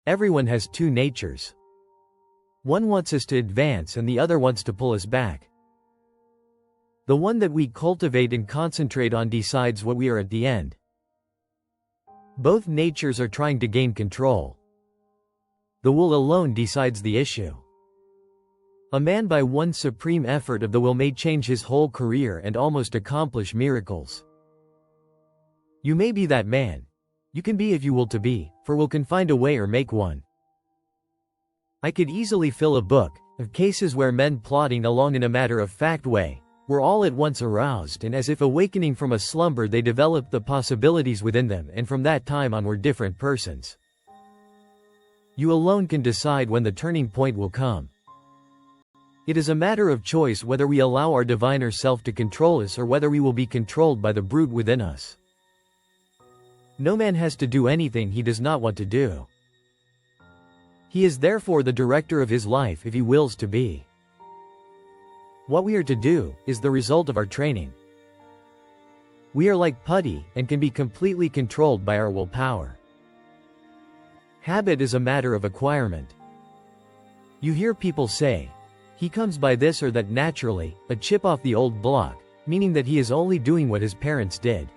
Everyone has two natures. One wants us to advance and the other wants to pull us back. The one that we cultivate and concentrate on decides what we are at the end. Both natures are trying to gain control. The will alone decides the issue. A man by one supreme effort of the will may change his whole career and almost accomplish miracles. You may be that man. You can be if you will to be, for will can find a way or make one. I could easily fill a book of cases where men plodding along in a matter-of-fact way were all at once aroused, and as if awakening from a slumber they developed the possibilities within them, and from that time on were different persons. You alone can decide when the turning point will come. It is a matter of choice whether we allow our diviner self to control us or whether we will be controlled by the brute within us. No man has to do anything he does not want to do. He is therefore the director of his life if he wills to be. What we are to do is the result of our training. We are like putty and can be completely controlled by our willpower. Habit is a matter of acquirement. You hear people say, "He comes by this or that naturally, a chip off the old block," meaning that he is only doing what his parents did.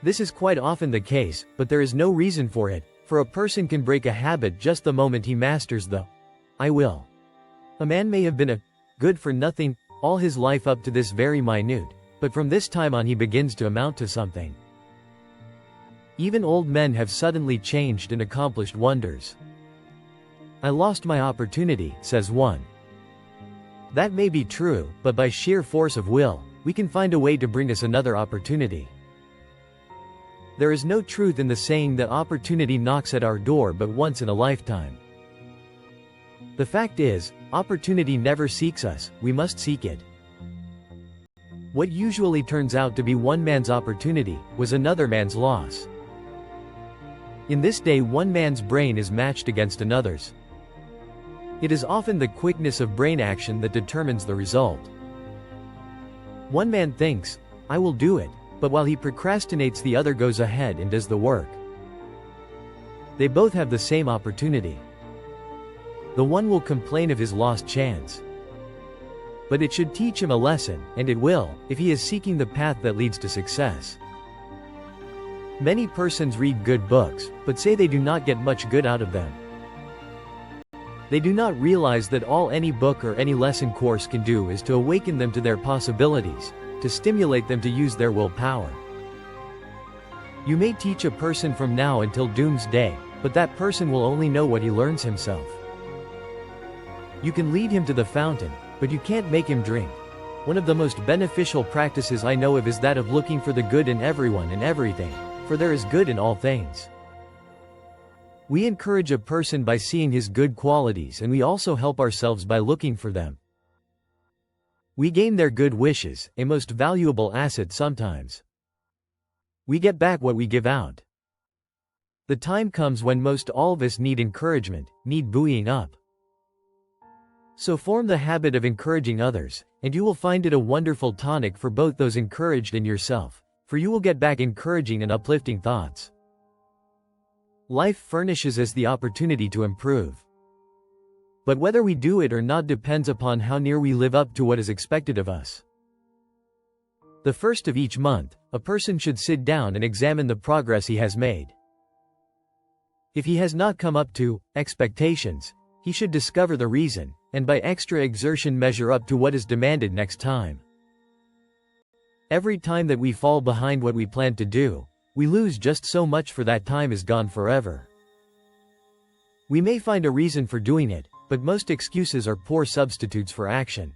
This is quite often the case, but there is no reason for it, for a person can break a habit just the moment he masters the "I will." A man may have been a good-for-nothing all his life up to this very minute, but from this time on he begins to amount to something. Even old men have suddenly changed and accomplished wonders. "I lost my opportunity," says one. That may be true, but by sheer force of will, we can find a way to bring us another opportunity. There is no truth in the saying that opportunity knocks at our door but once in a lifetime. The fact is, opportunity never seeks us, we must seek it. What usually turns out to be one man's opportunity was another man's loss. In this day, one man's brain is matched against another's. It is often the quickness of brain action that determines the result. One man thinks, "I will do it," but while he procrastinates, the other goes ahead and does the work. They both have the same opportunity. The one will complain of his lost chance. But it should teach him a lesson, and it will, if he is seeking the path that leads to success. Many persons read good books, but say they do not get much good out of them. They do not realize that all any book or any lesson course can do is to awaken them to their possibilities, to stimulate them to use their willpower. You may teach a person from now until doomsday, but that person will only know what he learns himself. You can lead him to the fountain, but you can't make him drink. One of the most beneficial practices I know of is that of looking for the good in everyone and everything, for there is good in all things. We encourage a person by seeing his good qualities, and we also help ourselves by looking for them. We gain their good wishes, a most valuable asset sometimes. We get back what we give out. The time comes when most all of us need encouragement, need buoying up. So form the habit of encouraging others, and you will find it a wonderful tonic for both those encouraged and yourself, for you will get back encouraging and uplifting thoughts. Life furnishes us the opportunity to improve. But whether we do it or not depends upon how near we live up to what is expected of us. The first of each month, a person should sit down and examine the progress he has made. If he has not come up to expectations, he should discover the reason, and by extra exertion measure up to what is demanded next time. Every time that we fall behind what we plan to do, we lose just so much, for that time is gone forever. We may find a reason for doing it, but most excuses are poor substitutes for action.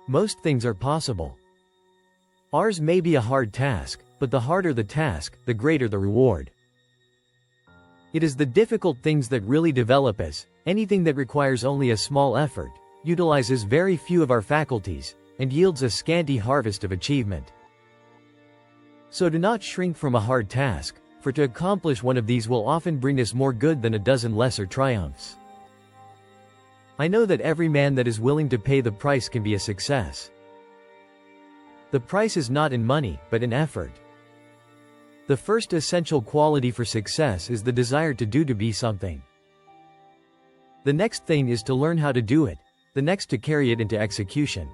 Most things are possible. Ours may be a hard task, but the harder the task, the greater the reward. It is the difficult things that really develop us. Anything that requires only a small effort utilizes very few of our faculties, and yields a scanty harvest of achievement. So do not shrink from a hard task, for to accomplish one of these will often bring us more good than a dozen lesser triumphs. I know that every man that is willing to pay the price can be a success. The price is not in money, but in effort. The first essential quality for success is the desire to be something. The next thing is to learn how to do it, the next to carry it into execution.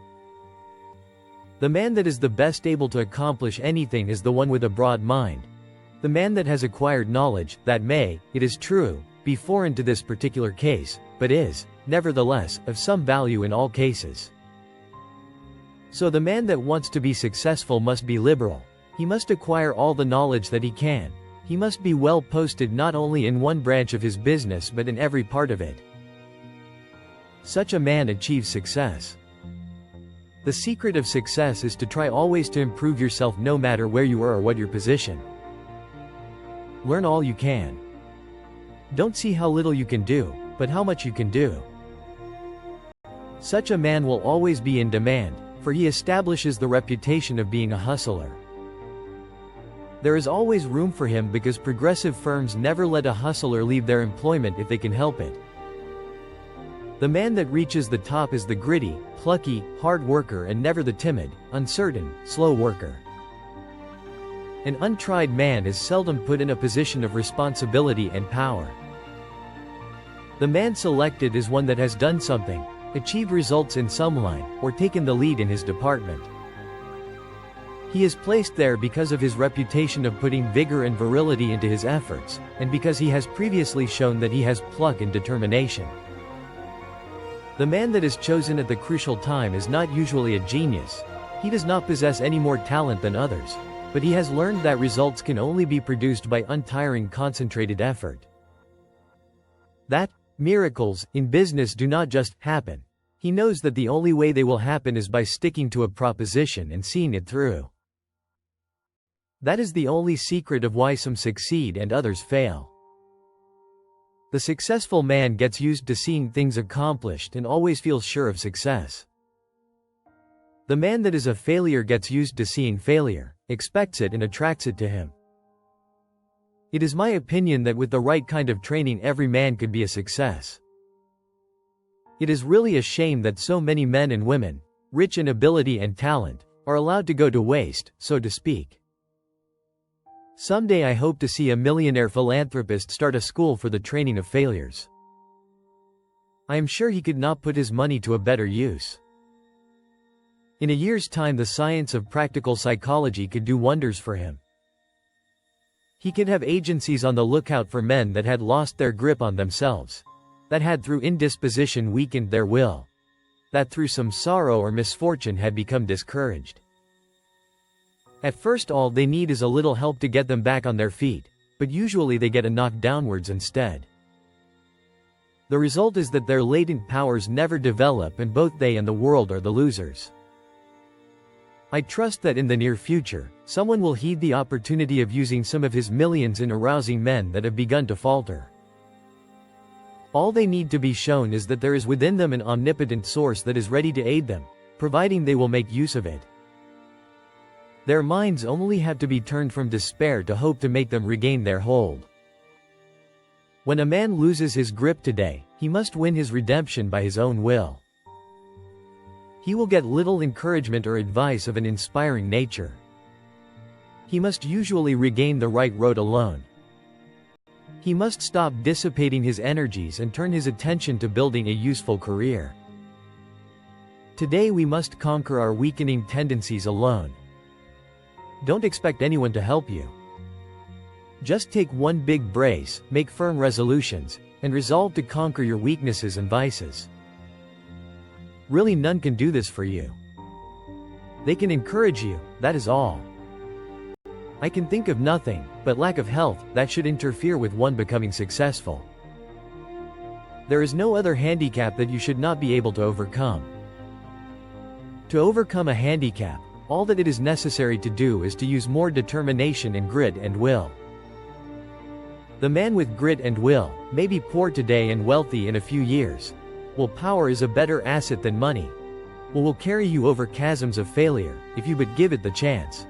The man that is the best able to accomplish anything is the one with a broad mind. The man that has acquired knowledge, that may, it is true, be foreign to this particular case, but is, nevertheless, of some value in all cases. So the man that wants to be successful must be liberal. He must acquire all the knowledge that he can. He must be well posted not only in one branch of his business but in every part of it. Such a man achieves success. The secret of success is to try always to improve yourself no matter where you are or what your position. Learn all you can. Don't see how little you can do, but how much you can do. Such a man will always be in demand, for he establishes the reputation of being a hustler. There is always room for him because progressive firms never let a hustler leave their employment if they can help it. The man that reaches the top is the gritty, plucky, hard worker and never the timid, uncertain, slow worker. An untried man is seldom put in a position of responsibility and power. The man selected is one that has done something, achieved results in some line, or taken the lead in his department. He is placed there because of his reputation of putting vigor and virility into his efforts, and because he has previously shown that he has pluck and determination. The man that is chosen at the crucial time is not usually a genius. He does not possess any more talent than others, but he has learned that results can only be produced by untiring concentrated effort. That miracles in business do not just happen. He knows that the only way they will happen is by sticking to a proposition and seeing it through. That is the only secret of why some succeed and others fail. The successful man gets used to seeing things accomplished and always feels sure of success. The man that is a failure gets used to seeing failure, expects it and attracts it to him. It is my opinion that with the right kind of training every man could be a success. It is really a shame that so many men and women, rich in ability and talent, are allowed to go to waste, so to speak. Someday I hope to see a millionaire philanthropist start a school for the training of failures. I am sure he could not put his money to a better use. In a year's time the science of practical psychology could do wonders for him. He could have agencies on the lookout for men that had lost their grip on themselves, that had through indisposition weakened their will, that through some sorrow or misfortune had become discouraged. At first all they need is a little help to get them back on their feet, but usually they get a knock downwards instead. The result is that their latent powers never develop and both they and the world are the losers. I trust that in the near future, someone will heed the opportunity of using some of his millions in arousing men that have begun to falter. All they need to be shown is that there is within them an omnipotent source that is ready to aid them, providing they will make use of it. Their minds only have to be turned from despair to hope to make them regain their hold. When a man loses his grip today, he must win his redemption by his own will. He will get little encouragement or advice of an inspiring nature. He must usually regain the right road alone. He must stop dissipating his energies and turn his attention to building a useful career. Today we must conquer our weakening tendencies alone. Don't expect anyone to help you. Just take one big brace, make firm resolutions, and resolve to conquer your weaknesses and vices. Really none can do this for you. They can encourage you, that is all. I can think of nothing, but lack of health, that should interfere with one becoming successful. There is no other handicap that you should not be able to overcome. To overcome a handicap, all that it is necessary to do is to use more determination and grit and will. The man with grit and will may be poor today and wealthy in a few years. Willpower is a better asset than money. Will carry you over chasms of failure, if you but give it the chance.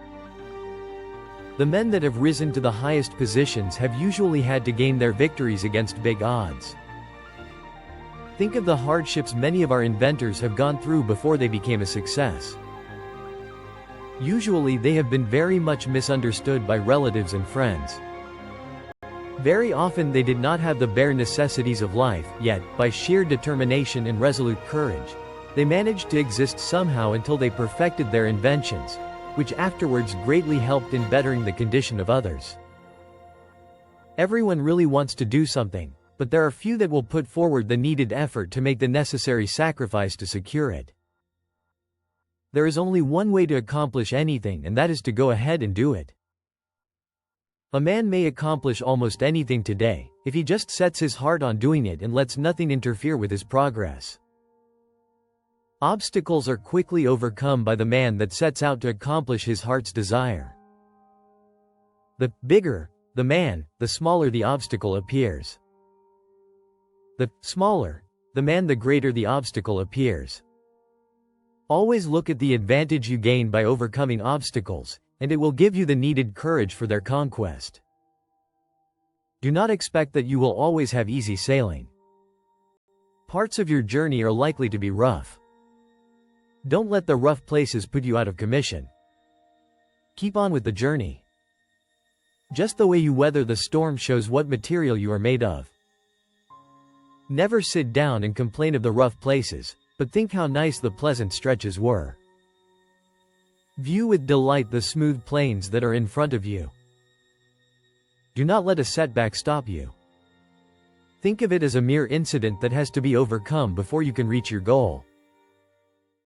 The men that have risen to the highest positions have usually had to gain their victories against big odds. Think of the hardships many of our inventors have gone through before they became a success. Usually they have been very much misunderstood by relatives and friends. Very often they did not have the bare necessities of life, yet, by sheer determination and resolute courage, they managed to exist somehow until they perfected their inventions, which afterwards greatly helped in bettering the condition of others. Everyone really wants to do something, but there are few that will put forward the needed effort to make the necessary sacrifice to secure it. There is only one way to accomplish anything, and that is to go ahead and do it. A man may accomplish almost anything today, if he just sets his heart on doing it and lets nothing interfere with his progress. Obstacles are quickly overcome by the man that sets out to accomplish his heart's desire. The bigger the man, the smaller the obstacle appears. The smaller the man, the greater the obstacle appears. Always look at the advantage you gain by overcoming obstacles, and it will give you the needed courage for their conquest. Do not expect that you will always have easy sailing. Parts of your journey are likely to be rough. Don't let the rough places put you out of commission. Keep on with the journey. Just the way you weather the storm shows what material you are made of. Never sit down and complain of the rough places, but think how nice the pleasant stretches were. View with delight the smooth plains that are in front of you. Do not let a setback stop you. Think of it as a mere incident that has to be overcome before you can reach your goal.